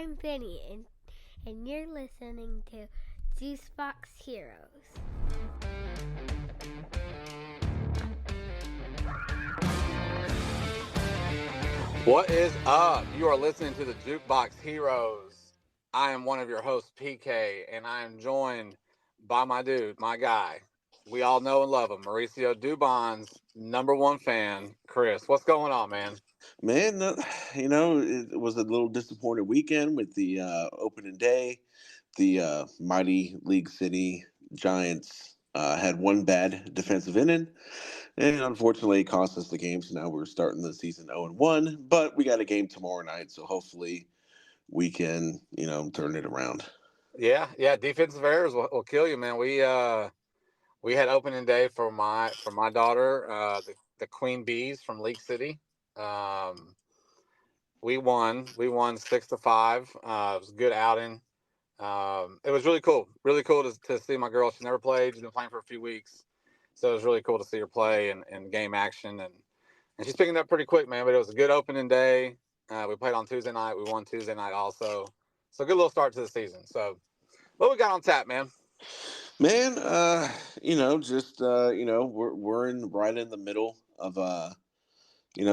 I'm Benny, and you're listening to Juicebox Heroes. What is up? You are listening to the Jukebox Heroes. I am one of your hosts, PK, and I am joined by my dude, my guy. We all know and love him, Mauricio Dubon's number one fan, Chris. What's going on, man? Man, it was a little disappointed weekend with the opening day. The mighty League City Giants had one bad defensive inning, and unfortunately, it cost us the game. So now we're starting the season 0-1. But we got a game tomorrow night, so hopefully we can, turn it around. Yeah. Defensive errors will kill you, man. We had opening day for my daughter, the Queen Bees from League City. We won. We won 6-5. It was a good outing. It was really cool to see my girl. She never played. She's been playing for a few weeks, so it was really cool to see her play and game action, and she's picking up pretty quick, man. But it was a good opening day. We played on Tuesday night. We won Tuesday night also, so good little start to the season. So what we got on tap, man? Man, we're right in the middle of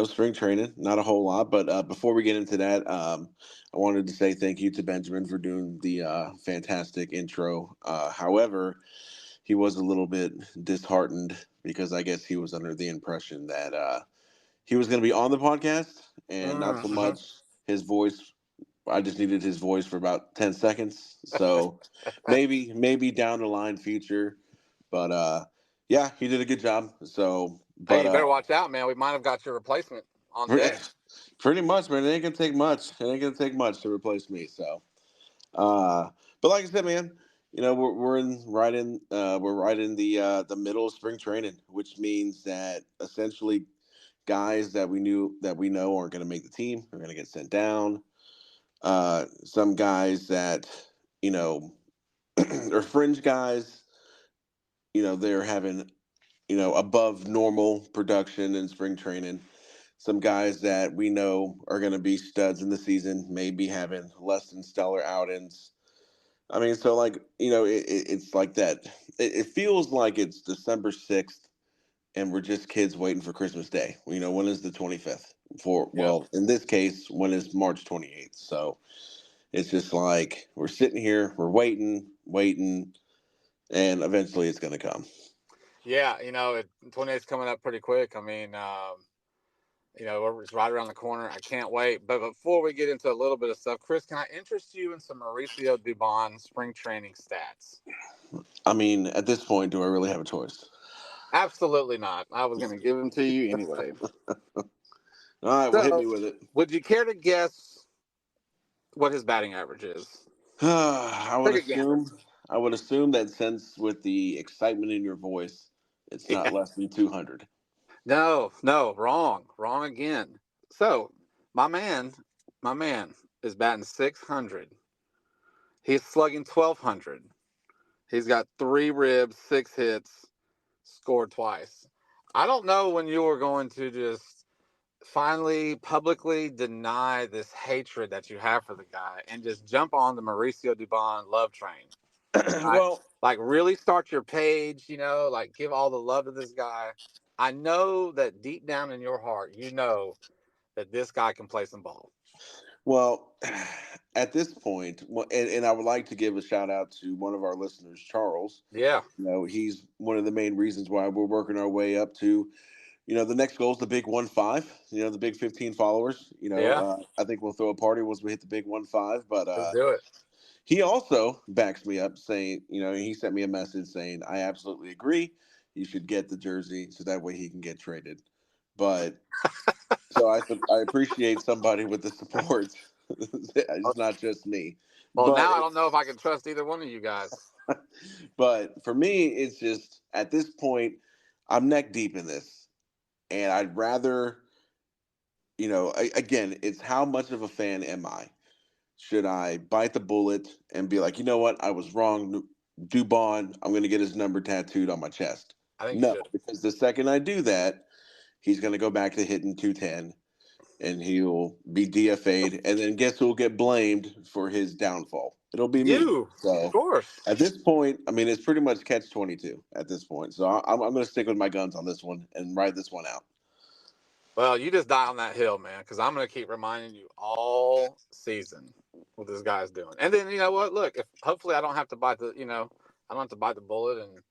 spring training, not a whole lot. But before we get into that, I wanted to say thank you to Benjamin for doing the fantastic intro. However, he was a little bit disheartened because I guess he was under the impression that he was going to be on the podcast and not so Mm-hmm. much his voice. I just needed his voice for about 10 seconds. So maybe down the line future. But yeah, he did a good job. So, Hey, but you better watch out, man. We might have got your replacement on Pretty, deck. pretty much, man. It ain't gonna take much. It ain't gonna take much to replace me. So, but like I said, man, we're right in the middle of spring training, which means that essentially guys that we know aren't gonna make the team are gonna get sent down. Some guys that you know are fringe guys, they're having above normal production in spring training. Some guys that we know are going to be studs in the season may be having less than stellar outings. I mean, so like it's like that. It feels like it's December 6th, and we're just kids waiting for Christmas Day. When is the 25th? Yep. In this case, when is March 28th? So it's just like we're sitting here, we're waiting, and eventually it's going to come. Yeah, 28's coming up pretty quick. I mean, it's right around the corner. I can't wait. But before we get into a little bit of stuff, Chris, can I interest you in some Mauricio Dubon spring training stats? I mean, at this point, do I really have a choice? Absolutely not. I was going to give them to you anyway. All right, well, hit So, me with it. would you care to guess what his batting average is? I would Take a gander. assume. I would assume that since with the excitement in your voice, it's not Yeah. less than 200. No, wrong again. So, my man, my man is batting 600. He's slugging 1200. He's got 3 ribs, 6 hits, scored twice. I don't know when you are going to just finally publicly deny this hatred that you have for the guy and just jump on the Mauricio Dubon love train. Right? Well, Like really start your page, like give all the love to this guy. I know that deep down in your heart, you know that this guy can play some ball. well, at this point, and I would like to give a shout out to one of our listeners, Charles. Yeah. He's one of the main reasons why we're working our way up to, the next goal is the big 1-5. The big 15 followers. Yeah. I think we'll throw a party once we hit the big 1-5. But Let's do it. he also backs me up, saying, he sent me a message saying, I absolutely agree. You should get the jersey so that way he can get traded. But so I appreciate somebody with the support. It's not just me. Well, But now I don't know if I can trust either one of you guys. but for me, it's just at this point, I'm neck deep in this, and I'd rather, again, it's how much of a fan am I? Should I bite the bullet and be like, you know what, I was wrong, Dubon, I'm going to get his number tattooed on my chest? I think you No, should. because the second I do that, he's going to go back to hitting 210, and he'll be DFA'd, and then guess who will get blamed for his downfall? It'll be me. You, of So course. at this point, I mean, it's pretty much catch-22 at this point. So I'm going to stick with my guns on this one and ride this one out. Well, you just die on that hill, man, because I'm going to keep reminding you all season what this guy's doing. And then, you know what? Look, if hopefully I don't have to bite the, I don't have to bite the bullet, and,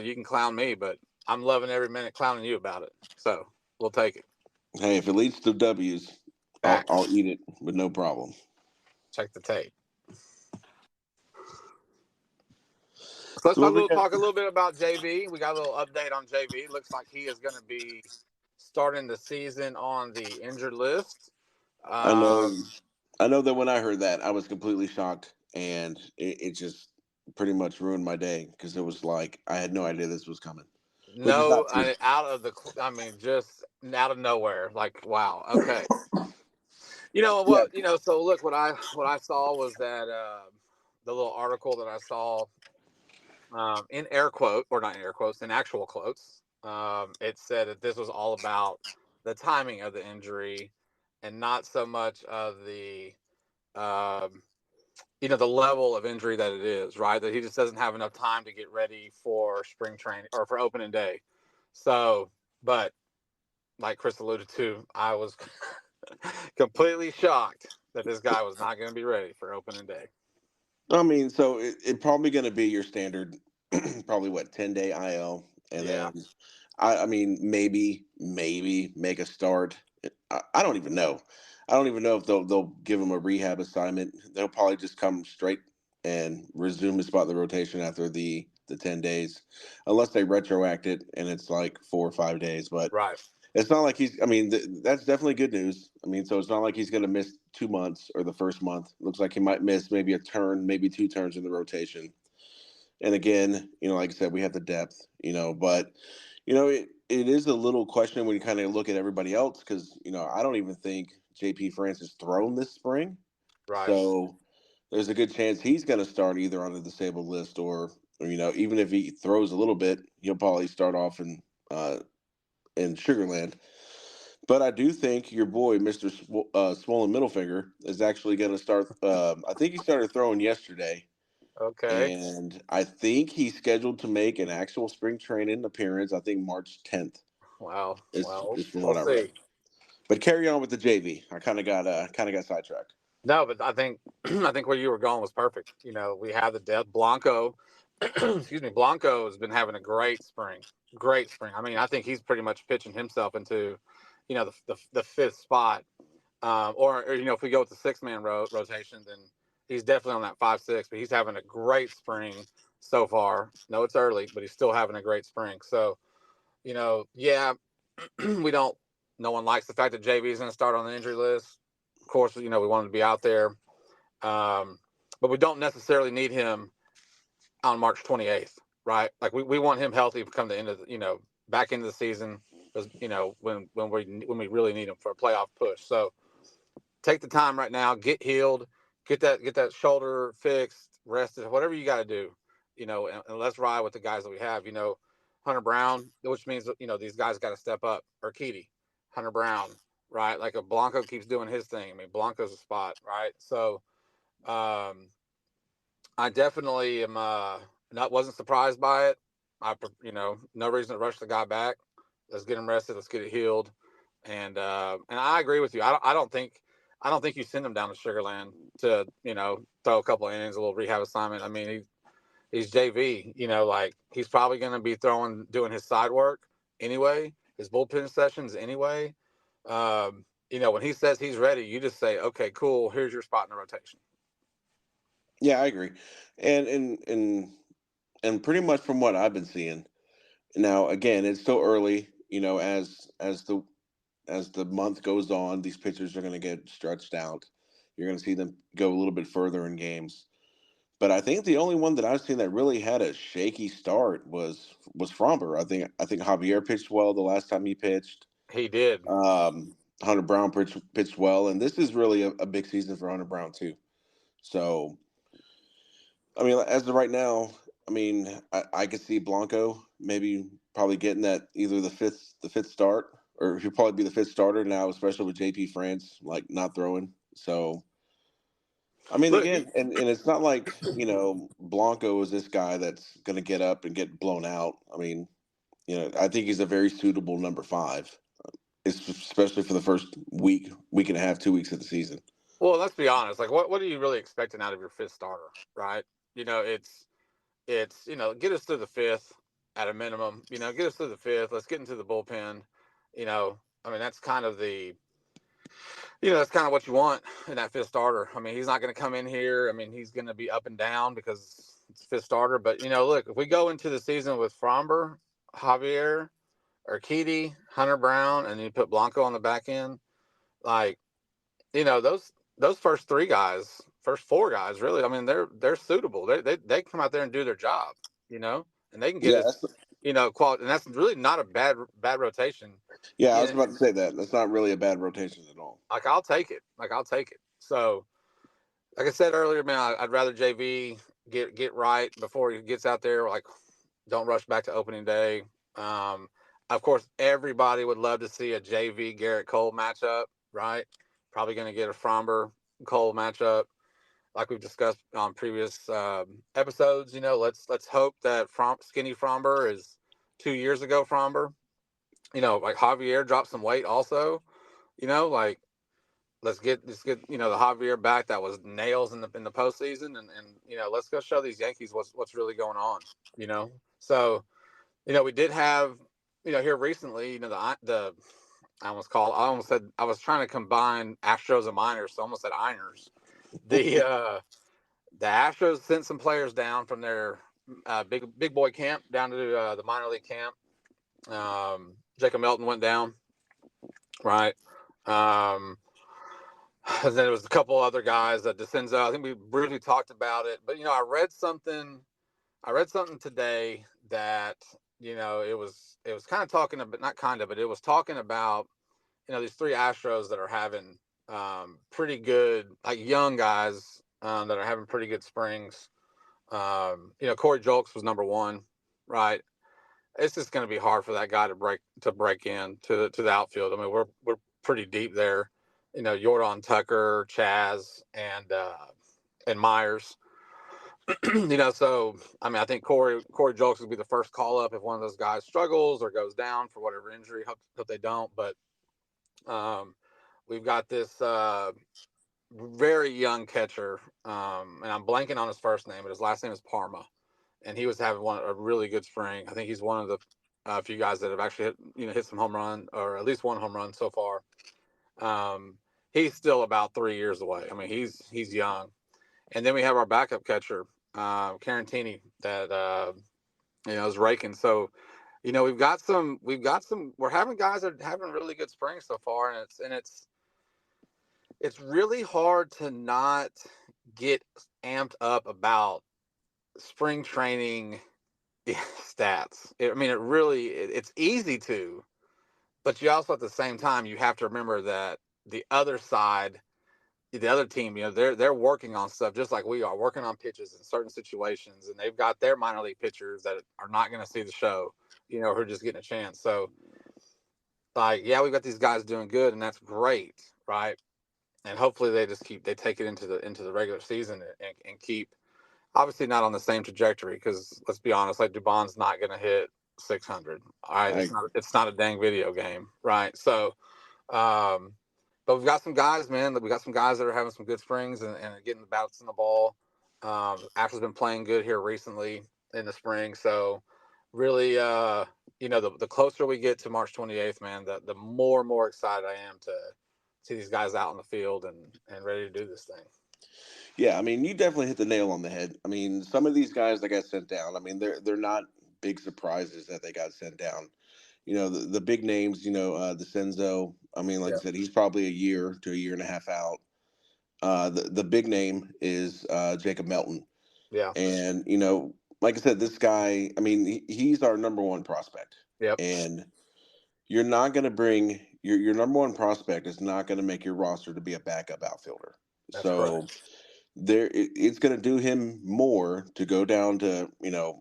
you can clown me, but I'm loving every minute clowning you about it. So we'll take it. Hey, if it leads to W's, I'll Facts. eat it with no problem. Check the tape. So let's So what we got? talk a little bit about JV. We got a little update on JV. Looks like he is going to be starting the season on the injured list. I know. Um, I know that when I heard that, I was completely shocked, and it just pretty much ruined my day because it was like I had no idea this was coming, which is no, not true. just out of nowhere. Like, wow. Okay. You know Yeah, what? So look, what I saw was that the little article that I saw in air quote, or not in air quotes, in actual quotes. It said that this was all about the timing of the injury, and not so much of um, the level of injury that it is. Right, that he just doesn't have enough time to get ready for spring training or for opening day. So, but like Chris alluded to, I was completely shocked that this guy was not going to be ready for opening day. I mean, so it probably going to be your standard, probably what 10-day IL, and Yeah. then I mean maybe make a start. I don't even know. I don't even know if they'll give him a rehab assignment. They'll probably just come straight and resume his spot in the rotation after the 10 days, unless they retroact it and it's like 4 or 5 days. But Right. it's not like he's. I mean, that's definitely good news. I mean, so it's not like he's going to miss 2 months or the first month. It looks like he might miss maybe a turn, maybe two turns in the rotation. And again, like I said, we have the depth, but it is a little question when you kind of look at everybody else because I don't even think JP France has thrown this spring, Right. so there's a good chance he's going to start either on the disabled list or even if he throws a little bit, he'll probably start off in Sugarland. But I do think your boy, Mister Swollen Middle Finger, is actually going to start. I think he started throwing yesterday, Okay. and I think he's scheduled to make an actual spring training appearance. I think March 10th Wow. Well, is from we'll what I read. see. But carry on with the JV. I kind of got sidetracked. No, but I think I think where you were going was perfect. We have the depth. Blanco, excuse me, Blanco has been having a great spring. Great spring. I mean, I think he's pretty much pitching himself into, the fifth spot. Or if we go with the six-man rotation, then he's definitely on that 5-6. But he's having a great spring so far. No, it's early, but he's still having a great spring. So, yeah, we don't. No one likes the fact that JV is going to start on the injury list. Of course, we want him to be out there, but we don't necessarily need him on March 28th, right? Like we want him healthy to come the end of back into the season, because when we really need him for a playoff push. So take the time right now, get healed, get that shoulder fixed, rested, whatever you got to do, and let's ride with the guys that we have. Hunter Brown, which means these guys got to step up. Urquidy, Hunter Brown, right? Like, if Blanco keeps doing his thing, I mean, Blanco's a spot, right? So, I definitely am not wasn't surprised by it. No reason to rush the guy back. Let's get him rested. Let's get it healed. And I agree with you. I don't think you send him down to Sugarland to throw a couple of innings, a little rehab assignment. I mean, he's JV. Like, he's probably going to be doing his side work anyway, his bullpen sessions anyway. When he says he's ready, you just say, okay, cool. Here's your spot in the rotation. Yeah, I agree, and pretty much from what I've been seeing now. Again, it's still early. As the month goes on, these pitchers are going to get stretched out. You're going to see them go a little bit further in games. But I think the only one that I've seen that really had a shaky start was Fromber. I think Javier pitched well the last time he pitched. He did. Hunter Brown pitched well, and this is really a big season for Hunter Brown too. So, I mean, as of right now, I mean, I could see Blanco maybe probably getting that either the fifth start or he'll probably be the fifth starter now, especially with JP France like not throwing. So I mean, Look, again, and it's not like Blanco is this guy that's going to get up and get blown out. I mean, I think he's a very suitable number five, especially for the first week and a half, 2 weeks of the season. well, let's be honest. Like, what are you really expecting out of your fifth starter, right? It's get us to the fifth at a minimum. Get us to the fifth. Let's get into the bullpen. I mean, that's kind of what you want in that fifth starter. I mean, he's not going to come in here. I mean, he's going to be up and down because it's fifth starter. But look, if we go into the season with Fromber, Javier, Urquidy, Hunter Brown, and you put Blanco on the back end, like those first three guys, first four guys, really. I mean, they're suitable. They come out there and do their job, and they can get Yeah, us, quality, and that's really not a bad rotation. I was about to say that. That's not really a bad rotation at all. Like I'll take it. So, like I said earlier, man, I'd rather JV get right before he gets out there. Like, don't rush back to opening day. Of course, everybody would love to see a JV Garrett Cole matchup, right? Probably going to get a Fromber Cole matchup, like we've discussed on previous episodes. Let's hope that skinny Fromber is 2 years ago Fromber. Like Javier dropped some weight also. Like let's get the Javier back that was nails in the postseason, and let's go show these Yankees what's really going on. So we did have here recently the I almost said I was trying to combine Astros and Miners, so I almost said Einers. The Astros sent some players down from their big boy camp down to the minor league camp. Jacob Melton went down, right? And then there was a couple other guys that DeCenzo. I think we briefly talked about it, but I read something today that it was kind of talking about, not kind of, but it was talking about these three Astros that are having pretty good, like young guys that are having pretty good springs. Corey Julks was number one, right? It's just going to be hard for that guy to break in to the outfield. I mean, we're pretty deep there. Jordan Tucker, Chaz, and Myers. So I mean, I think Corey Julks will be the first call up if one of those guys struggles or goes down for whatever injury. Hope they don't. But we've got this very young catcher, and I'm blanking on his first name, but his last name is Parma, and he was having a really good spring. I think he's one of the few guys that have actually hit some home run, or at least one home run so far. He's still about 3 years away. I mean, he's young. And then we have our backup catcher, Carantini, that is raking. So, we've got some. We're having guys that are having really good springs so far, and it's really hard to not get amped up about spring training stats. It's easy to, but you also at the same time you have to remember that the other side, the other team, they're working on stuff just like we are, working on pitches in certain situations, and they've got their minor league pitchers that are not going to see the show, who are just getting a chance. So, we've got these guys doing good, and that's great, right? And hopefully they take it into the regular season and keep, obviously not on the same trajectory, because let's be honest, like Dubon's not going to hit 600. All right, it's not a dang video game, right? So, but we've got some guys, man. We got some guys that are having some good springs and getting the bats in the ball. Ashland's been playing good here recently in the spring, so really, the closer we get to March 28th, man, the more and more excited I am to see these guys out in the field and ready to do this thing. Yeah, I mean, you definitely hit the nail on the head. I mean, some of these guys that got sent down, I mean, they're not big surprises that they got sent down. The big names, DeCenzo, I mean, like I said, he's probably a year to a year and a half out. The big name is Jacob Melton. Yeah. And, like I said, this guy, I mean, he's our number one prospect. Yep. And you're not going to bring your number one prospect is not going to make your roster to be a backup outfielder. That's so correct. it's going to do him more to go down to,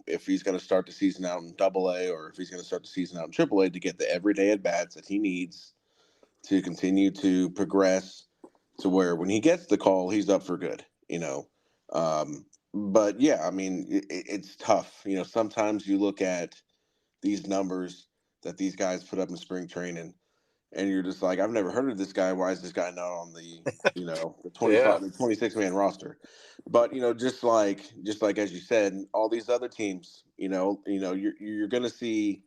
if he's going to start the season out in Double A or if he's going to start the season out in Triple A, to get the everyday at bats that he needs to continue to progress to where when he gets the call, he's up for good. But yeah, I mean, it's tough. Sometimes you look at these numbers that these guys put up in spring training, and you're just like, I've never heard of this guy. Why is this guy not on the Yeah. 26 man roster? But just like as you said, all these other teams, you're gonna see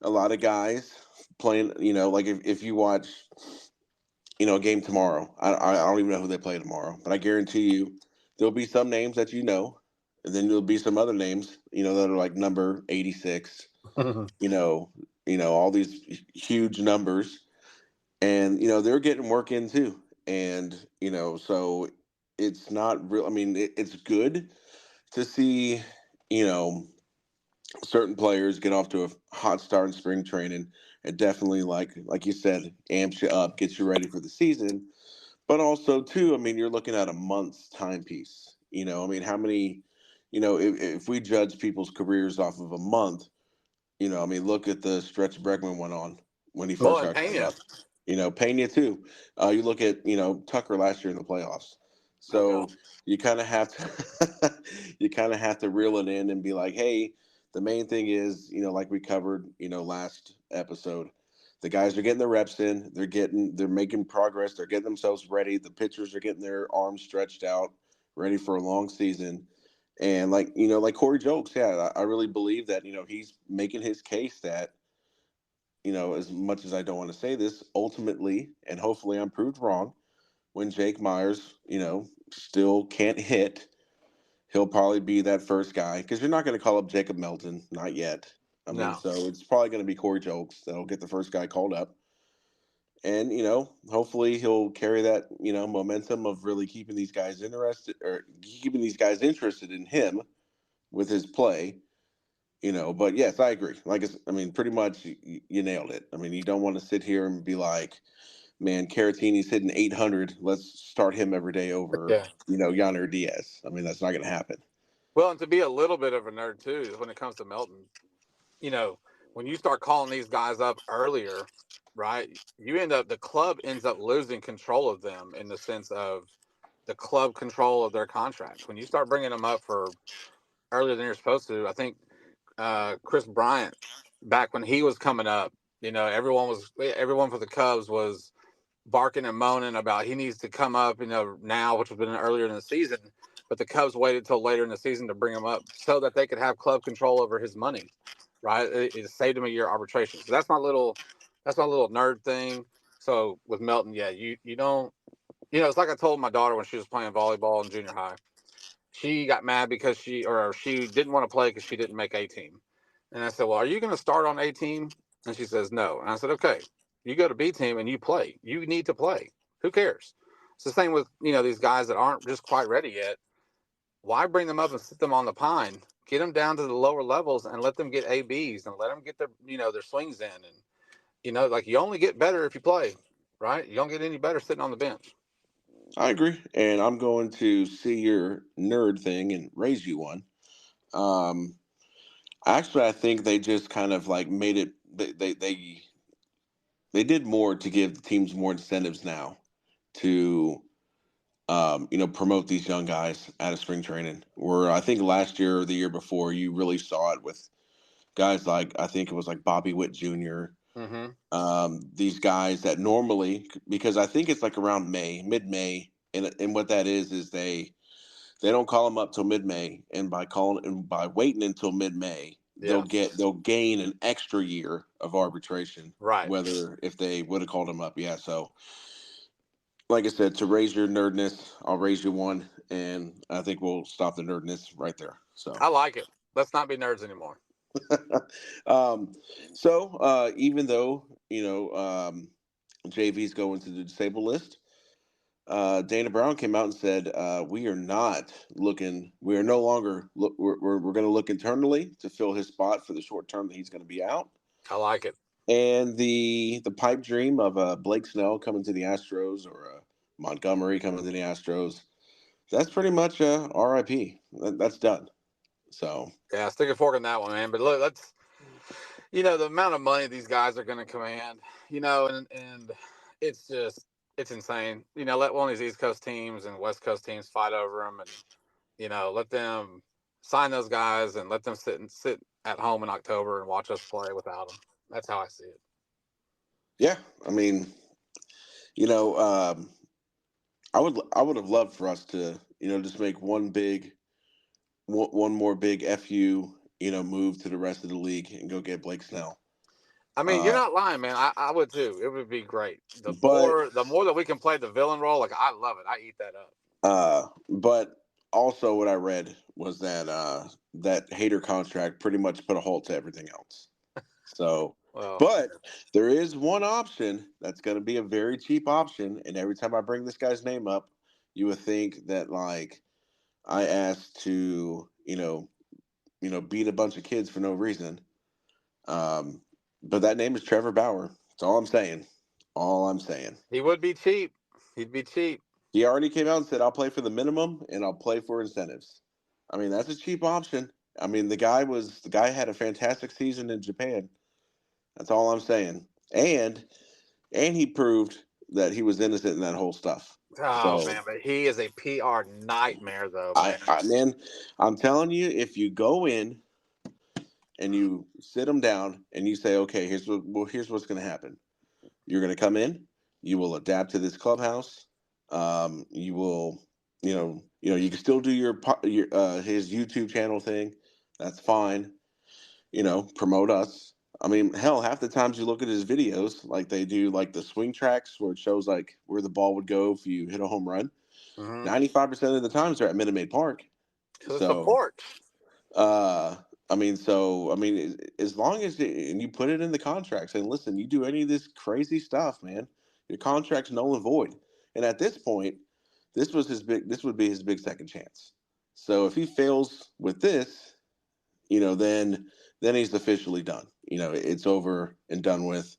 a lot of guys playing. Like if you watch, a game tomorrow, I don't even know who they play tomorrow, but I guarantee you there'll be some names that and then there'll be some other names, that are like number 86. You know, all these huge numbers, and they're getting work in too, and so it's not real. I mean, it's good to see you know certain players get off to a hot start in spring training. It definitely, like you said, amps you up, gets you ready for the season. But also too, I mean, you're looking at a month's timepiece. I mean, how many, if we judge people's careers off of a month, I mean, look at the stretch Bregman went on when he Well, first and got called Pena. up. Pena too. You look at Tucker last year in the playoffs. Oh God. So you kind of have to you kind of have to reel it in and be like, hey, the main thing is, like we covered, last episode, the guys are getting their reps in. They're making progress. They're getting themselves ready. The pitchers are getting their arms stretched out, ready for a long season. And like Corey Jokes, yeah, I really believe that he's making his case that as much as I don't want to say this, ultimately, and hopefully I'm proved wrong, when Jake Myers still can't hit, he'll probably be that first guy, because you're not going to call up Jacob Melton, not yet. I mean, No. so it's probably going to be Corey Jokes that'll get the first guy called up, and hopefully he'll carry that momentum of really keeping these guys interested, or keeping these guys interested in him with his play. But yes, I agree. I mean, pretty much you nailed it. I mean, you don't want to sit here and be like, man, Caratini's hitting 800. Let's start him every day over, Yeah. Yonder Diaz. I mean, that's not going to happen. Well, and to be a little bit of a nerd too, when it comes to Melton, you know, when you start calling these guys up earlier, right? The club ends up losing control of them in the sense of the club control of their contracts. When you start bringing them up for earlier than you're supposed to, I think Chris Bryant, back when he was coming up, everyone for the Cubs was barking and moaning about he needs to come up, now, which was been earlier in the season. But the Cubs waited till later in the season to bring him up so that they could have club control over his money, right? It saved him a year arbitration. So that's my little nerd thing. So with Melton, yeah, you don't, it's like I told my daughter when she was playing volleyball in junior high. She got mad because she didn't want to play because she didn't make A team. And I said, well, are you going to start on A team? And she says, no. And I said, okay, you go to B team and you play. You need to play. Who cares? It's the same with, these guys that aren't just quite ready yet. Why bring them up and sit them on the pine? Get them down to the lower levels and let them get ABs and let them get their swings in. And, like you only get better if you play, right? You don't get any better sitting on the bench. I agree. And I'm going to see your nerd thing and raise you one. Um, Actually, I think they just kind of like made it, they did more to give the teams more incentives now to promote these young guys out of spring training. Where I think last year or the year before, you really saw it with guys like, I think it was like Bobby Witt Jr. Mm-hmm. These guys that normally, because I think it's like around mid May, and what that is they don't call them up till mid May, and by waiting until mid May, Yeah. they'll gain an extra year of arbitration, Right. whether if they would have called them up. Yeah, so like I said, to raise your nerdness, I'll raise you one, and I think we'll stop the nerdness right there. So, I like it. Let's not be nerds anymore. um, even though JV's going to the disabled list, Dana Brown came out and said, "We are not looking. We are no longer. We're going to look internally to fill his spot for the short term that he's going to be out." I like it. And the pipe dream of Blake Snell coming to the Astros, or Montgomery coming to the Astros, that's pretty much RIP. That's done. So Yeah, stick a fork in that one, man. But look, let's the amount of money these guys are going to command, and it's just it's insane. Let one of these East Coast teams and West Coast teams fight over them, and let them sign those guys and let them sit at home in October and watch us play without them. That's how I see it. yeah, I mean, you know, I would have loved for us to just make one more big fu move to the rest of the league and go get Blake Snell. I mean, you're not lying, man. I would too. It would be great. The But more the more that we can play the villain role, like I love it. I eat that up. but also what I read was that that Hater contract pretty much put a halt to everything else. So, Well, but there is one option that's going to be a very cheap option, and every time I bring this guy's name up, you would think that like I asked to beat a bunch of kids for no reason. Um, but that name is Trevor Bauer. That's all I'm saying. All I'm saying. he would be cheap. He'd be cheap. He already came out and said, I'll play for the minimum and I'll play for incentives. I mean, that's a cheap option. I mean, the guy had a fantastic season in Japan. That's all I'm saying. And he proved that he was innocent in that whole stuff. Oh So man, but he is a PR nightmare, though, man. man, I'm telling you, if you go in and you sit him down and you say, okay, here's what's going to happen. You're going to come in. You will adapt to this clubhouse. You will, you can still do your his YouTube channel thing. That's fine. Promote us. I mean, hell, half the times you look at his videos, like they do, like the swing tracks where it shows like where the ball would go if you hit a home run. Mm-hmm. 95% of the times they're at Minute Maid Park. So the So, support. uh, I mean, as long as and you put it in the contract, saying, listen, you do any of this crazy stuff, man, your contract's null and void. And at this point, this would be his big second chance. So if he fails with this, then he's officially done. It's over and done with.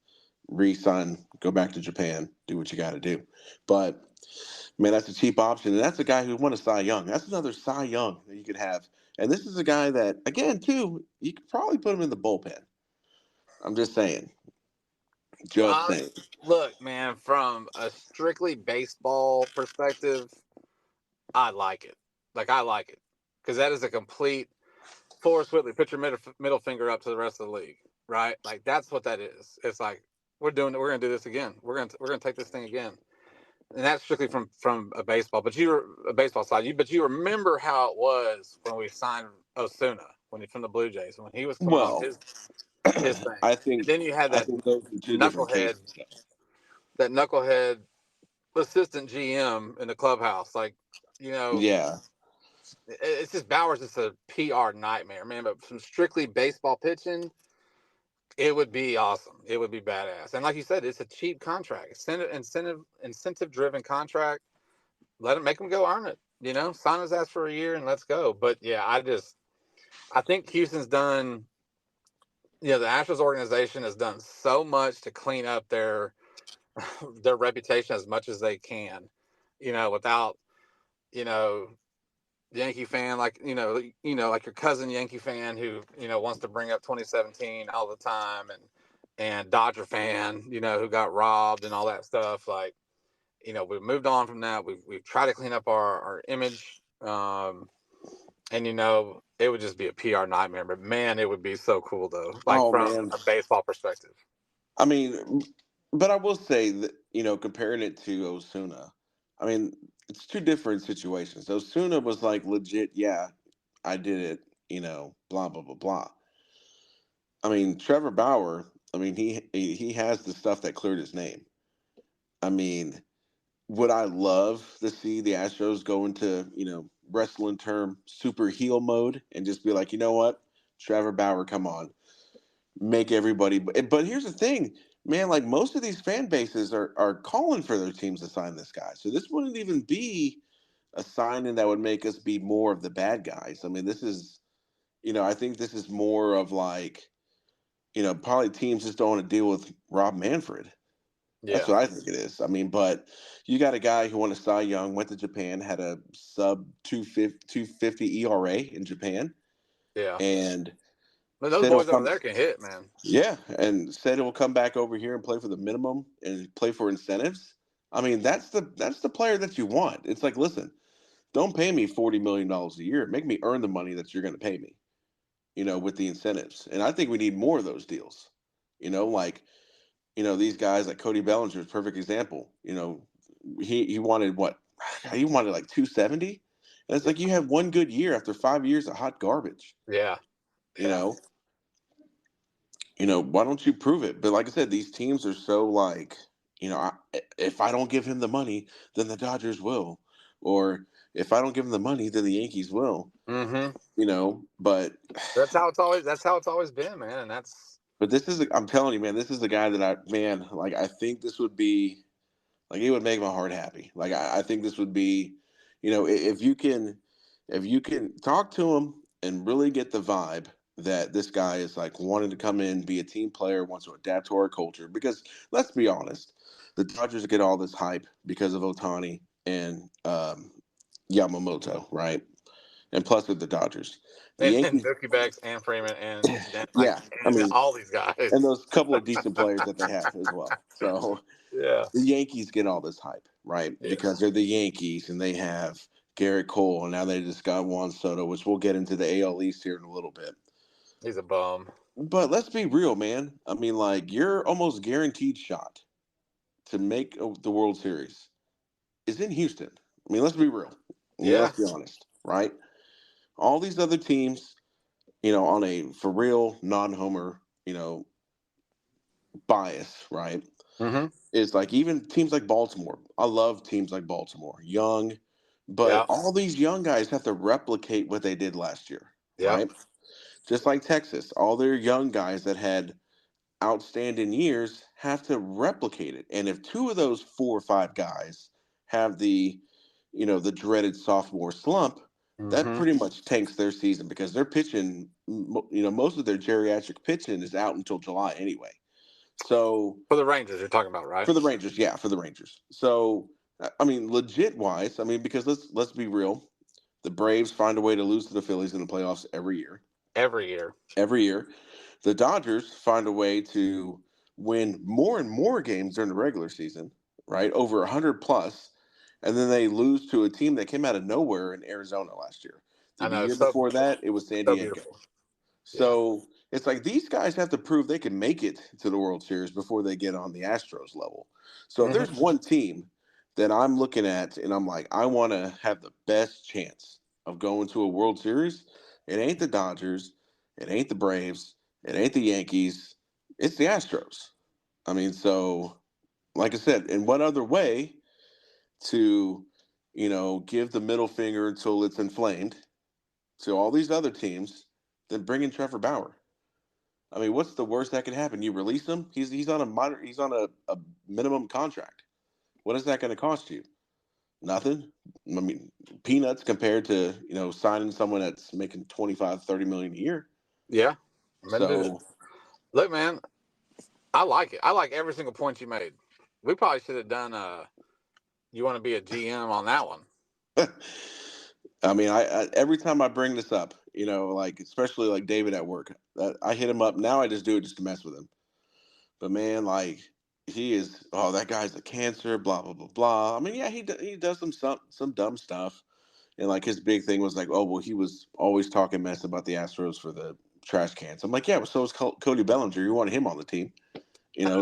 Resign, go back to Japan, do what you got to do. But man, that's a cheap option, and that's a guy who won a Cy Young. That's another Cy Young that you could have. And this is a guy that, again, too, you could probably put him in the bullpen. I'm just saying. Just saying. Look, man, from a strictly baseball perspective, I like it. Like I like it because that is a complete Forrest Whitley. Put your middle finger up to the rest of the league, right? Like that's what that is. It's like we're gonna do this again. We're gonna take this thing again, and that's strictly from a baseball. But a baseball side. You remember how it was when we signed Osuna from the Blue Jays when he was coming off Well, his thing, I and think then you had I that think those are two different knucklehead cases. that knucklehead assistant GM in the clubhouse. Like, Yeah. it's just Bauer's just a PR nightmare, man. But from strictly baseball pitching, it would be awesome. It would be badass. And like you said, it's a cheap contract, incentive driven contract. Make him go earn it. Sign his ass for a year and let's go. But yeah, I think Houston's done. The Astros organization has done so much to clean up their reputation as much as they can. Without you know Yankee fan like like your cousin Yankee fan who wants to bring up 2017 all the time, and Dodger fan who got robbed and all that stuff. Like we've moved on from that. We've tried to clean up our image, and it would just be a PR nightmare. But man, it would be so cool though. Like Oh from man. a baseball perspective. I mean, but I will say that comparing it to Osuna, I mean, it's two different situations. Osuna was like legit, yeah, I did it, blah blah blah blah. I mean, Trevor Bauer, I mean, he has the stuff that cleared his name. I mean, would I love to see the Astros go into, wrestling term super heel mode and just be like, you know what, Trevor Bauer, come on, make everybody. But here's the thing, man. Like most of these fan bases are calling for their teams to sign this guy, so this wouldn't even be a signing that would make us be more of the bad guys. I mean, this is, I think this is more of like, probably teams just don't want to deal with Rob Manfred. That's Yeah. what I think it is. I mean, but you got a guy who won a Cy Young, went to Japan, had a sub 250 ERA in Japan, Yeah. and But those said he'll boys over come. there can hit, man. Yeah, and said he'll come back over here and play for the minimum and play for incentives. I mean, that's the player that you want. It's like, listen, don't pay me $40 million a year. Make me earn the money that you're going to pay me. With the incentives. And I think we need more of those deals. Like these guys like Cody Bellinger is a perfect example. He wanted what? He wanted like 270. And it's Yeah. like you had one good year after 5 years of hot garbage. Yeah. You Yeah. know, why don't you prove it? But like I said, these teams are so like, if I don't give him the money, then the Dodgers will, or if I don't give him the money, then the Yankees will. Mm-hmm. But That's how it's always been, man. And that's this is I'm telling you, man, this is the guy that like I think this would be like it would make my heart happy. Like I think this would be, if you can talk to him and really get the vibe that this guy is like wanting to come in, be a team player, wants to adapt to our culture. Because let's be honest, the Dodgers get all this hype because of Otani and Yamamoto, right? And plus with the Dodgers, the and Yankees, Dookie Becks and Freeman and like yeah, I mean, all these and guys. those couple of decent players that they have as well. So Yeah. the Yankees get all this hype, right? Yeah. Because they're the Yankees and they have Garrett Cole, and now they just got Juan Soto, which we'll get into the AL East here in a little bit. He's a bum. But let's be real, man. I mean, like, your almost guaranteed shot to make the World Series is in Houston. I mean, let's be real. I mean, Yeah. let's be honest, right? All these other teams, on a for real non-homer, bias, right? Mm-hmm. Is like even teams like Baltimore. I love teams like Baltimore, young, but Yeah. all these young guys have to replicate what they did last year, Yeah. right? Just like Texas, all their young guys that had outstanding years have to replicate it. And if two of those 4 or 5 guys have the dreaded sophomore slump, that Mm-hmm. pretty much tanks their season because their pitching, most of their geriatric pitching is out until July anyway. So For the Rangers, you're talking about, right? for the Rangers, yeah, for the Rangers. So I mean, legit wise, I mean, because let's be real, the Braves find a way to lose to the Phillies in the playoffs every year. Every year. Every year, the Dodgers find a way to win more and more games during the regular season, right? Over 100 plus, and then they lose to a team that came out of nowhere in Arizona last year. I The know. year So before that, it was San so Diego. beautiful. Yeah. So it's like these guys have to prove they can make it to the World Series before they get on the Astros level. So if there's Mm-hmm. one team that I'm looking at and I'm like, I want to have the best chance of going to a World Series, it ain't the Dodgers, it ain't the Braves, it ain't the Yankees, it's the Astros. I mean, so like I said, in what other way to, give the middle finger until it's inflamed to all these other teams than bringing Trevor Bauer? I mean, what's the worst that could happen? You release him. He's on a minimum contract. What is that going to cost you? Nothing. I mean, peanuts compared to signing someone that's making 25-30 million a year. Yeah. So Look, man, I like it. I like every single point you made. We probably should have done you want to be a GM on that one. I mean, I every time I bring this up, like especially like David at work, I hit him up. Now I just do it just to mess with him. But man, like he is, oh, that guy's a cancer, blah blah blah blah. I mean, yeah, he does some dumb stuff, and like his big thing was like, oh well, he was always talking mess about the Astros for the trash cans. I'm like, yeah, but so was Cody Bellinger. You wanted him on the team,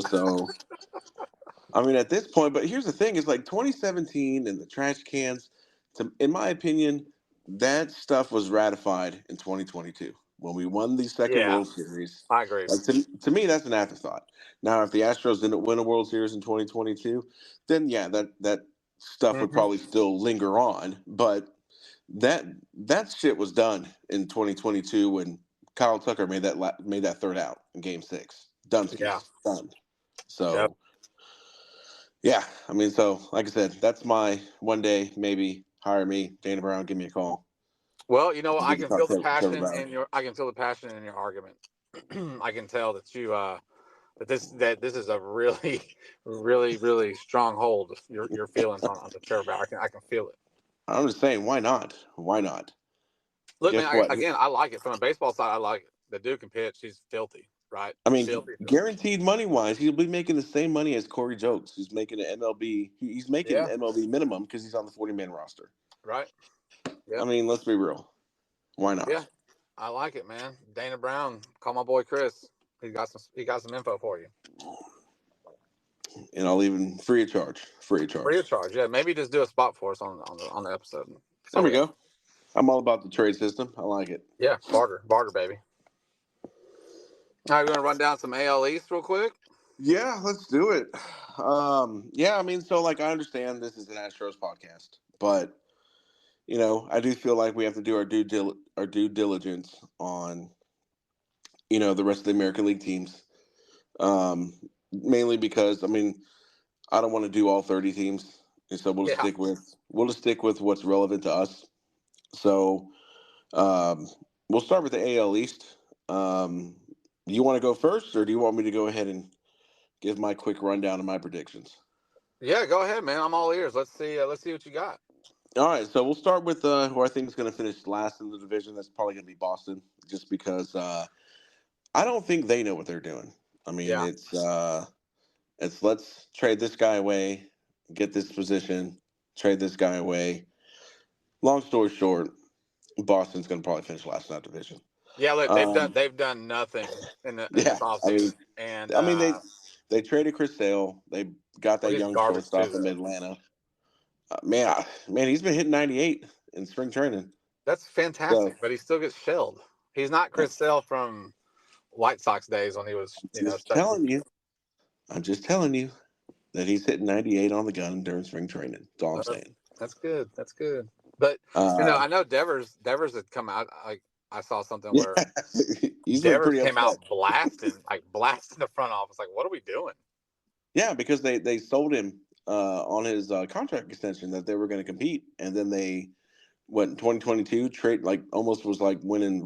So I mean, at this point, but here's the thing: is like 2017 and the trash cans. In my opinion, that stuff was ratified in 2022 when we won the second Yeah, World Series. I agree. Like to me, that's an afterthought. Now, if the Astros didn't win a World Series in 2022, then yeah, that stuff would Mm-hmm. probably still linger on. But that that shit was done in 2022 when Kyle Tucker made that third out in Game 6. Yeah. Dunskies done. Yep. So yeah, I mean, so like I said, that's my one day maybe hire me, Dana Brown, give me a call. Well, you know, We I can can talk feel the Trevor passion Bauer. in your. I can feel the passion in your argument. I can tell that you that this is a really, really, really strong hold. Your feelings on the Trevor Bauer. I can feel it. I'm just saying, why not? Why not? Look, man. Guess what? Again, I like it from a baseball side. I like it. The dude can pitch. He's filthy, right? I mean, Filthy, filthy. guaranteed money wise, he'll be making the same money as Corey Jokes, who's making an MLB. He's making Yeah. MLB minimum because he's on the 40-man roster. Right. I Yep. mean, let's be real. Why not? Yeah. I like it, man. Dana Brown, call my boy Chris. He got some info for you. And I'll even free of charge. Free of Free charge. of charge. Yeah, maybe just do a spot for us on the episode. There we go. I'm all about the trade system. I like it. Yeah, barter, baby. All right, we're gonna run down some AL East real quick. Yeah, let's do it. Yeah, I mean, so like I understand this is an Astros podcast, but I do feel like we have to do our due diligence on the rest of the American League teams. Mainly because I mean I don't want to do all 30 teams, and so we'll just Yeah. stick with what's relevant to us. So we'll start with the AL East. Do you want to go first, or do you want me to go ahead and give my quick rundown of my predictions? Yeah, go ahead, man. I'm all ears. Let's see what you got. All right, so we'll start with who I think is going to finish last in the division. That's probably going to be Boston, just because I don't think they know what they're doing. I mean, Yeah. it's let's trade this guy away, get this position, trade this guy away. Long story short, Boston's going to probably finish last in that division. Yeah, look, Um, they've done nothing in yeah, this offseason. And I mean they traded Chris Sale. They got that he's young garbage shortstop too, from though. Atlanta. Man, he's been hitting 98 in spring training. That's So fantastic, but he still gets shelled. He's not Chris Sale from White Sox days when he was, just stuck. telling you. I'm just telling you that he's hitting 98 on the gun during spring training. That's all I'm saying. That's good. That's good. But Uh, I know Devers had come out. I saw something yeah, where he's been Devers pretty came upset. out blasting the front office. Like, what are we doing? Yeah, because they sold him on his contract extension that they were going to compete, and then they went in 2022 trade like almost was like winning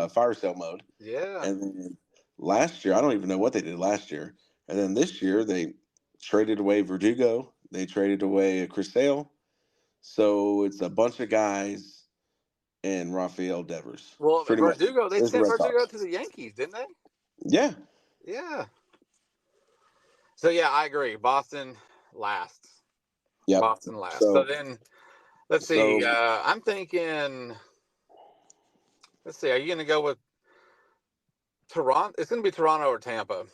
fire sale mode. Yeah. And then last year, I don't even know what they did last year. And then this year, they traded away Verdugo. They traded away Chris Sale. So it's a bunch of guys and Rafael Devers. Well, Pretty much. Verdugo, they It's the sent Red Verdugo Sox. to the Yankees, didn't they? Yeah. Yeah. So yeah, I agree. Boston last. Yep. Boston last. So then let's see. So I'm thinking. Let's see. Are you going to go with Toronto? It's going to be Toronto or Tampa.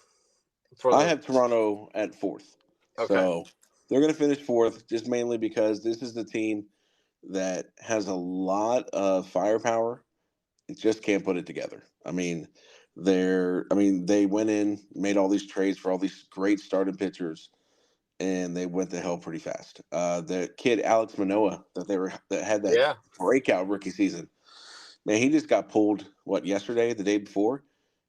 I have Toronto at fourth. Okay. So they're going to finish fourth just mainly because this is the team that has a lot of firepower. It just can't put it together. I mean, they went in, made all these trades for all these great starting pitchers, and they went to hell pretty fast. The kid Alex Manoah that had that Yeah. breakout rookie season, man, he just got pulled the day before.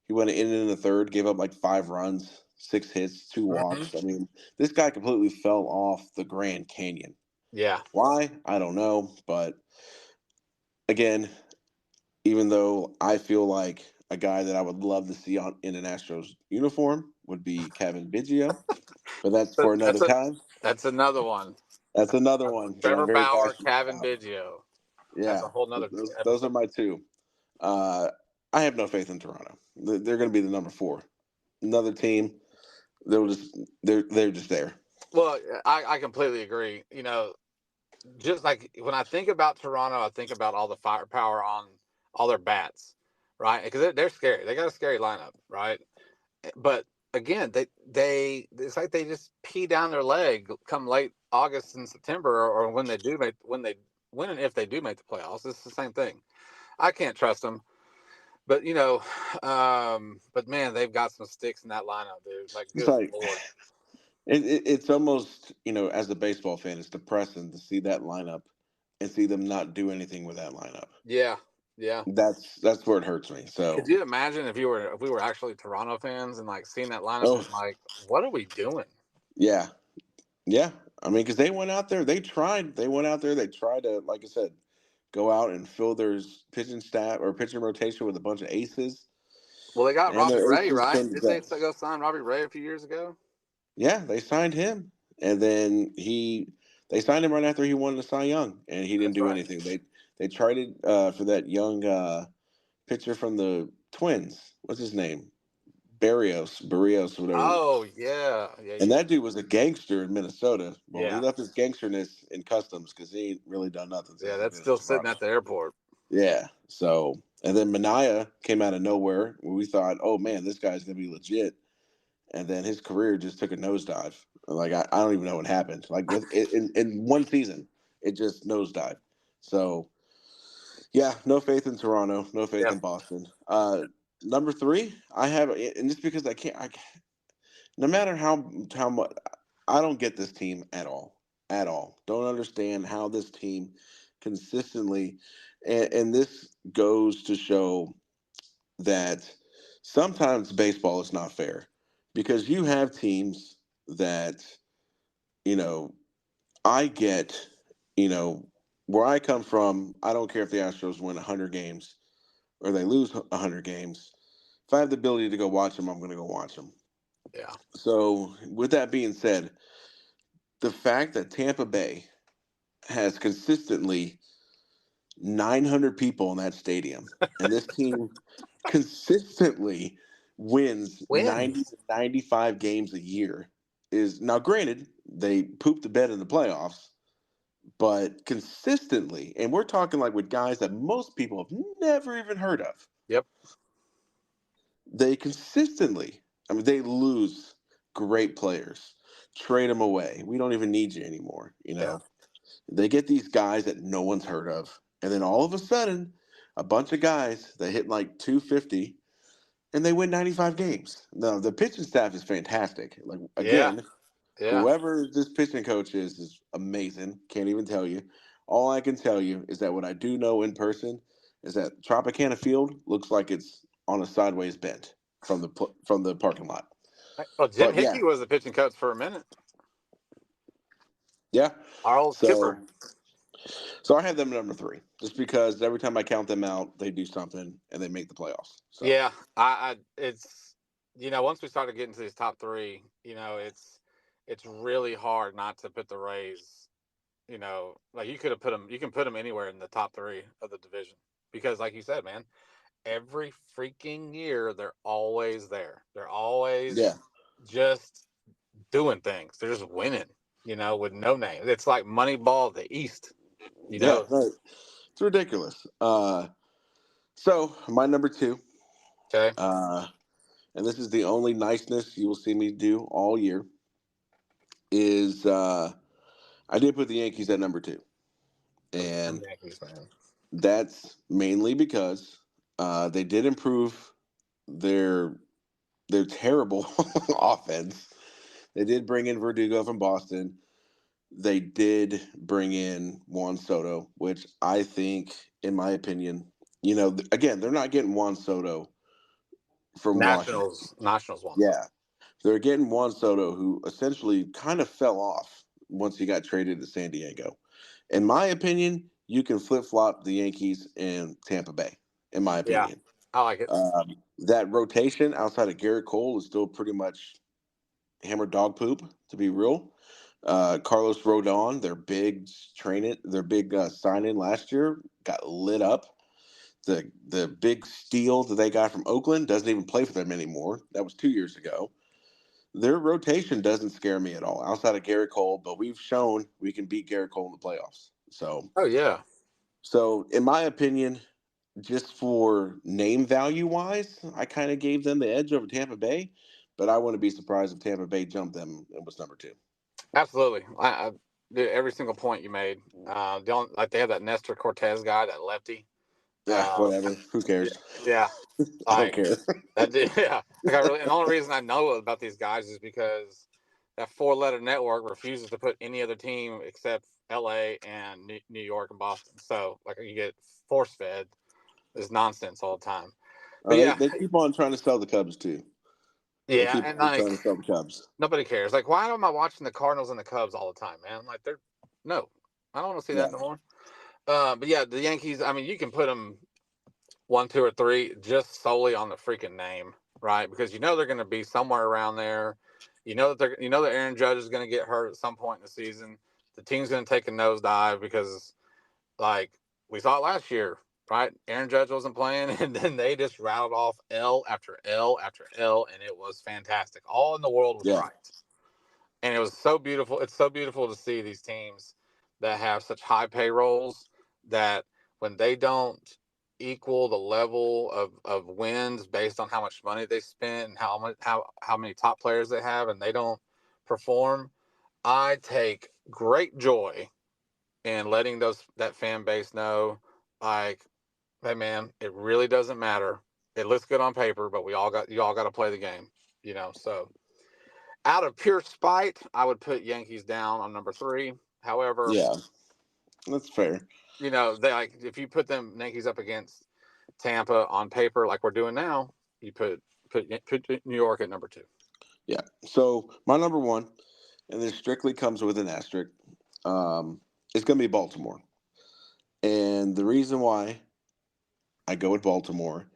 He went in the third, gave up like 5 runs, 6 hits, 2 walks. I mean, this guy completely fell off the Grand Canyon. Yeah. Why? I don't know, but again, even though I feel like a guy that I would love to see in an Astros uniform would be Kevin Biggio, but that's for another time. That's another one. That's another one that I'm Trevor very Bauer, passionate Kevin about. Biggio. Yeah, That's a whole nother those are episode. my two. I have no faith in Toronto. They're going to be the number 4. Another team, they're just there. Well, I completely agree. Just like when I think about Toronto, I think about all the firepower on all their bats, right? Because they're scary. They got a scary lineup, right? But again, it's like they just pee down their leg come late August and September, or when and if they do make the playoffs. It's the same thing. I can't trust them. But but man, they've got some sticks in that lineup, dude. Like, It's good like Lord. it's almost as a baseball fan, it's depressing to see that lineup and see them not do anything with that lineup. Yeah. That's where it hurts me. So could you imagine if we were actually Toronto fans and like seeing that lineup and like, what are we doing? Yeah. I mean, because they went out there, they tried to, like I said, go out and fill their pitching staff or pitching rotation with a bunch of aces. Well, they got and Robbie their Ray, aces right? turned to Did they dust. go sign Robbie Ray a few years ago? Yeah, they signed him, and then they signed him right after he won the Cy Young, and he didn't That's do right. anything. They traded for that young pitcher from the Twins. What's his name? Barrios, whatever. Oh yeah, And that dude was a gangster in Minnesota. Well, he yeah, left his gangsterness in customs because he ain't really done nothing yeah. since he's That's been in still sitting Toronto. at the airport. Yeah. So, and then Mania came out of nowhere. We thought, oh man, this guy's gonna be legit. And then his career just took a nosedive. Like I don't even know what happened. Like in one season, it just nosedived. So yeah, no faith in Toronto, no faith Yeah, in Boston. Number three, I have, and just because no matter how much, I don't get this team at all. Don't understand how this team consistently, and this goes to show that sometimes baseball is not fair because you have teams that, you know, I get, you know, where I come from, I don't care if the Astros win 100 games or they lose 100 games. If I have the ability to go watch them, I'm going to go watch them. yeah, So, with that being said, the fact that Tampa Bay has consistently 900 people in that stadium, and this team consistently wins wins. 90 to 95 games a year is now granted they poop the bed in the playoffs, but consistently, and we're talking like with guys that most people have never even heard of, Yep. they consistently, I mean, they lose great players, trade them away. We don't even need you anymore, you Yeah. know. They get these guys that no one's heard of, and then all of a sudden, a bunch of guys that hit like 250, and they win 95 games. Now the pitching staff is fantastic. Like Yeah. again, Yeah. whoever this pitching coach is amazing. Can't even tell you. All I can tell you is that what I do know in person is that Tropicana Field looks like it's on a sideways bend from the parking lot. Well, Jim But yeah, Hickey was the pitching coach for a minute. yeah. Our old So skipper. So I have them at number three, just because every time I count them out, they do something and they make the playoffs. So Yeah, it's once we started getting to these top three, it's really hard not to put the Rays. Like you could have put them, you can put them anywhere in the top three of the division because, like you said, man, every freaking year they're always there. They're yeah, always just doing things. They're just winning. With no name. It's like Moneyball of the East. You yeah, know. no, it's ridiculous. So my number two, Okay. uh, and this is the only niceness you will see me do all year, is I did put the Yankees at number two, I'm and a Yankees fan. that's mainly because they did improve their their terrible offense. They did bring in Verdugo from Boston. They did bring in Juan Soto, which I think, in my opinion, again, they're not getting Juan Soto from Washington. Nationals won some. Yeah. They're getting Juan Soto, who essentially kind of fell off once he got traded to San Diego. In my opinion, you can flip flop the Yankees and Tampa Bay, in my Yeah, opinion. I like it. That rotation outside of Garrett Cole is still pretty much hammer dog poop, to be real. Carlos Rodon, their big sign in last year, got lit up. The big steal that they got from Oakland doesn't even play for them anymore. That was 2 years ago. Their rotation doesn't scare me at all, outside of Garrett Cole. But we've shown we can beat Garrett Cole in the playoffs. Oh yeah, So in my opinion, just for name value wise, I kind of gave them the edge over Tampa Bay. But I wouldn't be surprised if Tampa Bay jumped them and was number two. absolutely. I did every single point you made. Like they have that Nestor Cortez guy, that lefty. Yeah, Uh, whatever. Who yeah, cares? yeah. I don't Like care. that. Yeah. Like and the only reason I know about these guys is because that four-letter network refuses to put any other team except L.A. and New York and Boston. So like you get force fed this nonsense all the time. But They, yeah, they keep on trying to sell the Cubs too. They yeah, keep and on like trying to sell the Cubs. nobody cares. Like, why am I watching the Cardinals and the Cubs all the time, man? Like, no, I don't want to see Yeah, that no more. But yeah, the Yankees. I mean, you can put them 1, 2, or 3, just solely on the freaking name, right? Because you know they're going to be somewhere around there. You know that Aaron Judge is going to get hurt at some point in the season. The team's going to take a nosedive because, like we saw it last year, right? Aaron Judge wasn't playing, and then they just rattled off L after L after L, and it was fantastic. All in the world was Yeah. right, and it was so beautiful. It's so beautiful to see these teams that have such high payrolls that when they don't equal the level of wins based on how much money they spend and how many top players they have, and they don't perform, I take great joy in letting that fan base know, like, hey man, it really doesn't matter. It looks good on paper, but you all got to play the game, So out of pure spite, I would put Yankees down on number 3. However, Yeah. That's fair. they, like, if you put them Yankees up against Tampa on paper, like we're doing now, you put New York at number 2. Yeah. So my number one, and this strictly comes with an asterisk, it's going to be Baltimore. And the reason why I go with Baltimore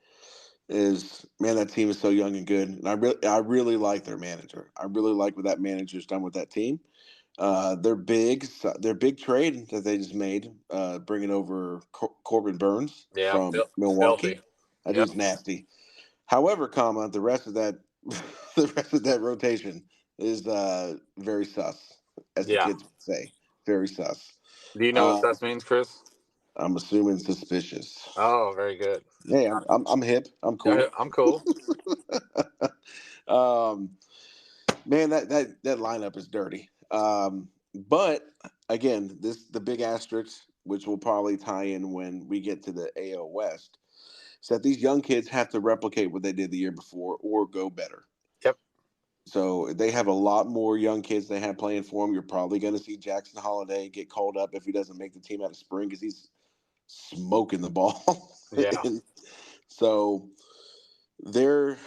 is, man, that team is so young and good, and I really like their manager. I really like what that manager's done with that team. Their big trade that they just made, bringing over Corbin Burns Yeah, from Milwaukee. filthy. That Yep. dude's nasty. However, the rest of that the rest of that rotation is very sus, as the Yeah. kids would say. Very sus. Do you know what Uh, sus means, Chris? I'm assuming suspicious. Oh, very good. Hey, All I'm hip. I'm right. cool. I'm cool. um, man, that lineup is dirty. But again, the big asterisk, which will probably tie in when we get to the AL West, is that these young kids have to replicate what they did the year before or go better. Yep. So they have a lot more young kids they have playing for them. You're probably going to see Jackson Holiday get called up if he doesn't make the team out of spring because he's smoking the ball. Yeah. And so they're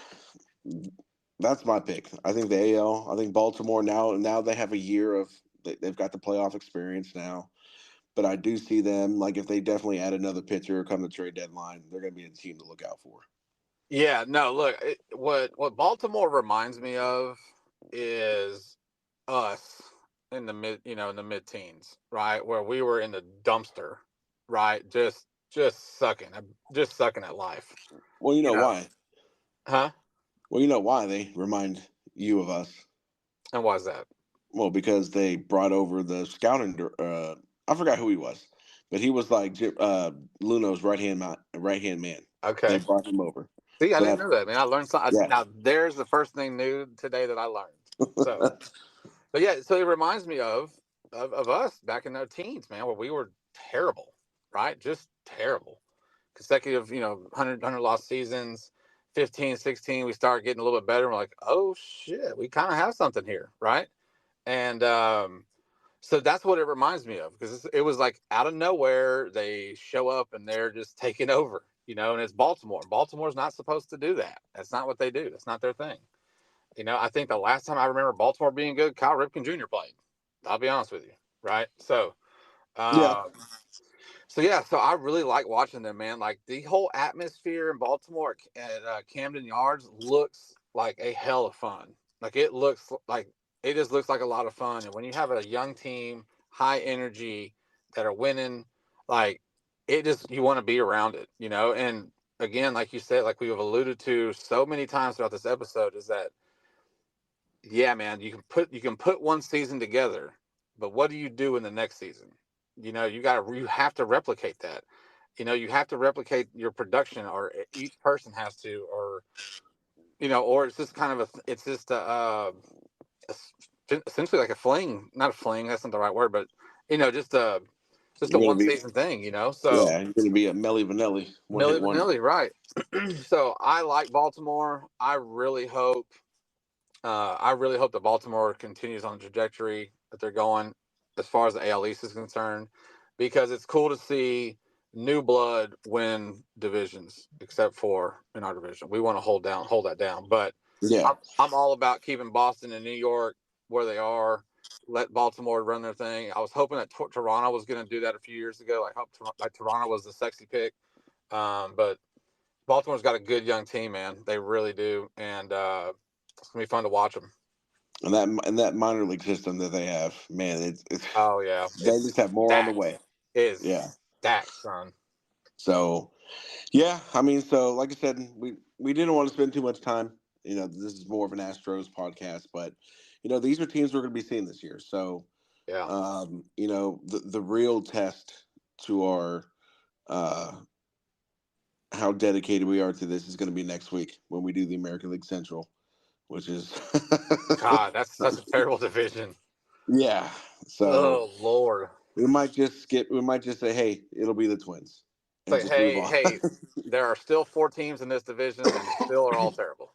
that's my pick. I think the AL. I think Baltimore now they have a year of they've got the playoff experience now. But I do see them, like, if they definitely add another pitcher come the trade deadline, they're going to be a team to look out for. Yeah. No, look, what Baltimore reminds me of is us in the mid teens, right? Where we were in the dumpster, right? Just sucking at life. Well, you You know know. why? Huh? Well, you know why they remind you of us. And why is that? Well, because they brought over the scouting. I forgot who he was, but he was like Luno's right hand man. They Okay. brought him over. See, I So didn't that's know that, man. I learned something. yeah. Now, there's the first thing new today that I learned. So, but yeah, so it reminds me of us back in our teens, man, where we were terrible, right? Just terrible. Consecutive, 100 lost seasons, 15, 16, we start getting a little bit better. And we're like, oh shit, we kind of have something here, right? And so that's what it reminds me of, because it was like out of nowhere they show up and they're just taking over, and it's Baltimore. Baltimore's not supposed to do that. That's not what they do. That's not their thing. I think the last time I remember Baltimore being good, Kyle Ripken Jr. played. I'll be honest with you, right? Yeah. Uh, so yeah, so I really like watching them, man. Like the whole atmosphere in Baltimore at Camden Yards looks like a hell of fun. Like it just looks like a lot of fun. And when you have a young team, high energy, that are winning, like you want to be around it. And again, like you said, like we have alluded to so many times throughout this episode, is that, yeah, man, you can put one season together, but what do you do in the next season? You have to replicate that. You have to replicate your production, or each person has to, or it's just it's just essentially like a fling, not a fling. That's not the right word, but just a You're gonna one be season thing. So you're gonna be a Melly Vanelli one hit Millie wonder. Vanilli, right? So I like Baltimore. I really hope that Baltimore continues on the trajectory that they're going as far as the AL East is concerned, because it's cool to see new blood win divisions, except for in our division. We want to hold that down. But Yeah. I'm all about keeping Boston and New York where they are. Let Baltimore run their thing. I was hoping that Toronto was going to do that a few years ago. I hope like Toronto was the sexy pick, but Baltimore's got a good young team, man. They really do, and it's gonna be fun to watch them. And that minor league system that they have, man, it's Oh yeah, they it's just have more on the stacked. way. It is Yeah. stacked, son. So yeah, I mean, so like I said, we didn't want to spend too much time. This is more of an Astros podcast, but these are teams we're going to be seeing this year. So Yeah. the real test to our uh, how dedicated we are to this is going to be next week when we do the American League Central, which is God, that's such a terrible division. yeah. So Oh Lord. we might just skip. We might just say, hey, it'll be the Twins, It's and like, just move hey, on. hey, there are still 4 teams in this division, and they still are all terrible.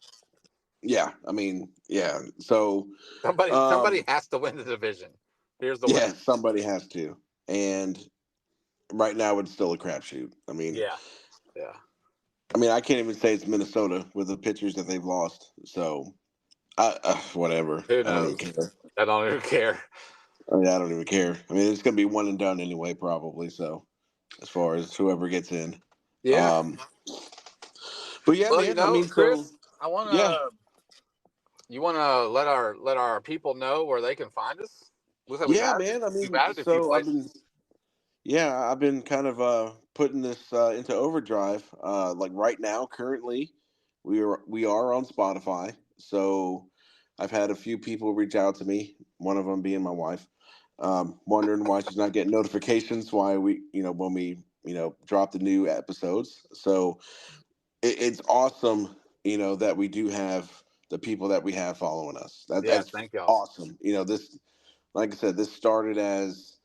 Yeah, I mean, yeah. So Somebody um, has to win the division. Here's the yeah, winner. somebody has to, and right now it's still a crapshoot. Yeah, yeah. I can't even say it's Minnesota with the pitchers that they've lost. So, whatever. Who I don't even knows? care. I don't even care. I don't even care. It's going to be one and done anyway, probably. So, as far as whoever gets in, Yeah. um, but yeah, Well, man. So Chris, I yeah, wanna. You wanna let our people know where they can find us? Looks like yeah, man. we've added a few So places. I've been kind of putting this into overdrive. Like right now, currently, we are on Spotify. So I've had a few people reach out to me. One of them being my wife, wondering why she's not getting notifications. Why when we drop the new episodes. So it's awesome. That we do have the people that we have following us. Yeah, That's thank y'all. awesome. This, like I said, this started as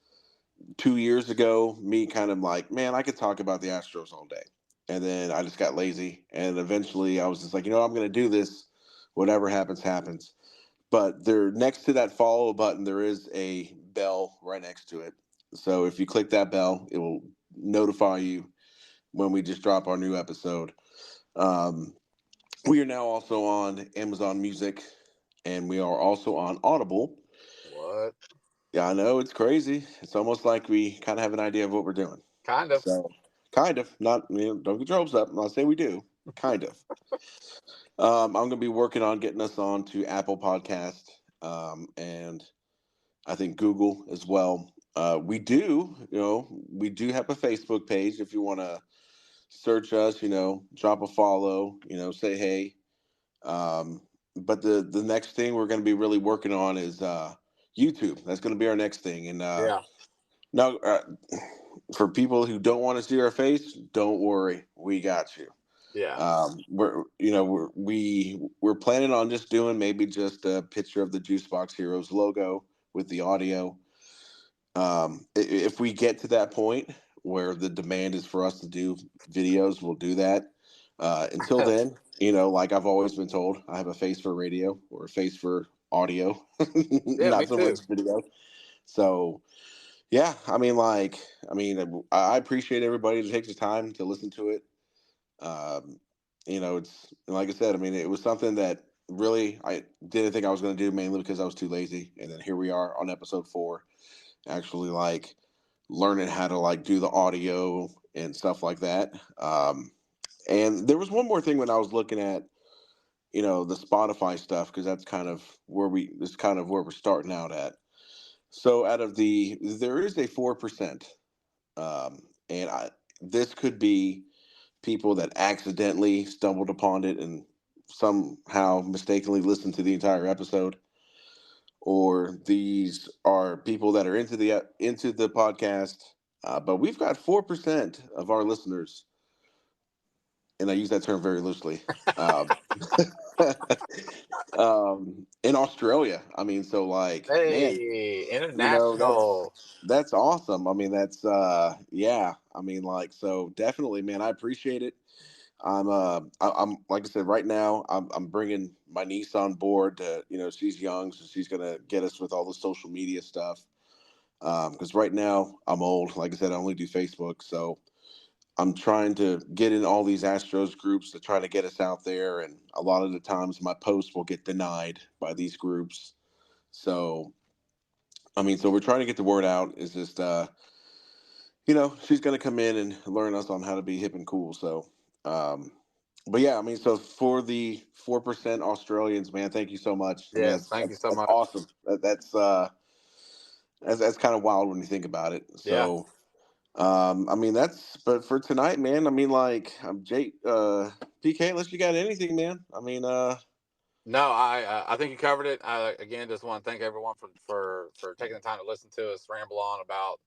2 years ago, me kind of like, man, I could talk about the Astros all day. And then I just got lazy. And eventually I was just like, I'm going to do this. Whatever happens, happens. But there, next to that follow button, there is a bell right next to it. So if you click that bell, it will notify you when we just drop our new episode. Um, we are now also on Amazon Music, and we are also on Audible. What? Yeah, I know it's crazy. It's almost like we kind of have an idea of what we're doing. Kind of. So, kind of, not, don't get your hopes up. I'll say we do, kind of. I'm going to be working on getting us on to Apple Podcast, and I think Google as well. We do have a Facebook page. If you want to search us, drop a follow, say hey. Um, but the next thing we're going to be really working on is YouTube. That's going to be our next thing, and Yeah. now, for people who don't want to see our face, don't worry, we got you. Yeah. We're planning on just doing maybe just a picture of the Juicebox Heroes logo with the audio. If we get to that point where the demand is for us to do videos, we'll do that. Until then, like I've always been told, I have a face for radio or a face for audio, Yeah, me not so too. much video. So yeah, I appreciate everybody that takes the time to listen to it. Um, it's like I said. It was something that really I didn't think I was going to do, mainly because I was too lazy. And then here we are on episode 4, actually like learning how to like do the audio and stuff like that. And there was one more thing when I was looking at the Spotify stuff, because that's kind of where we're starting out at. So there is a 4%. And this could be people that accidentally stumbled upon it and somehow mistakenly listened to the entire episode, or these are people that are into the podcast. But we've got 4% of our listeners, and I use that term very loosely. Um, in Australia. So like, man, Hey, that's international. that's awesome. That's yeah. Like, so definitely, man, I appreciate it. I'm like I said, right now I'm bringing my niece on board. She's young, so she's gonna get us with all the social media stuff. Because right now I'm old. Like I said, I only do Facebook, so I'm trying to get in all these Astros groups to try to get us out there. And a lot of the times my posts will get denied by these groups. So so we're trying to get the word out. It's just she's gonna come in and learn us on how to be hip and cool. So But yeah, I mean, so for the 4% Australians, man, thank you so much. I mean, Yes, thank you so that's much. awesome. That's kind of wild when you think about it. Yeah. So, I mean, but for tonight, man. I mean, like, Jake, PK, unless you got anything, man. I mean, No, I think you covered it. I again just want to thank everyone for taking the time to listen to us ramble on about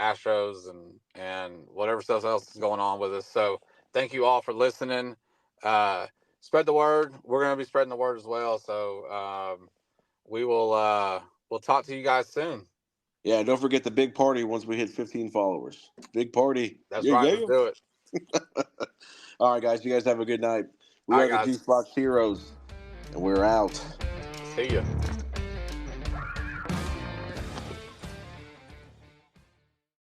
Astros and whatever stuff else is going on with us. So thank you all for listening. Uh, Spread the word. We're going to be spreading the word as well. So we will we'll talk to you guys soon. yeah, don't forget the big party once we hit 15 followers. Big party. That's Yeah, right. yeah. Let's do it. All right, guys. You guys have a good night. We All are right, the guys. Juice Box Heroes, and we're out. See ya.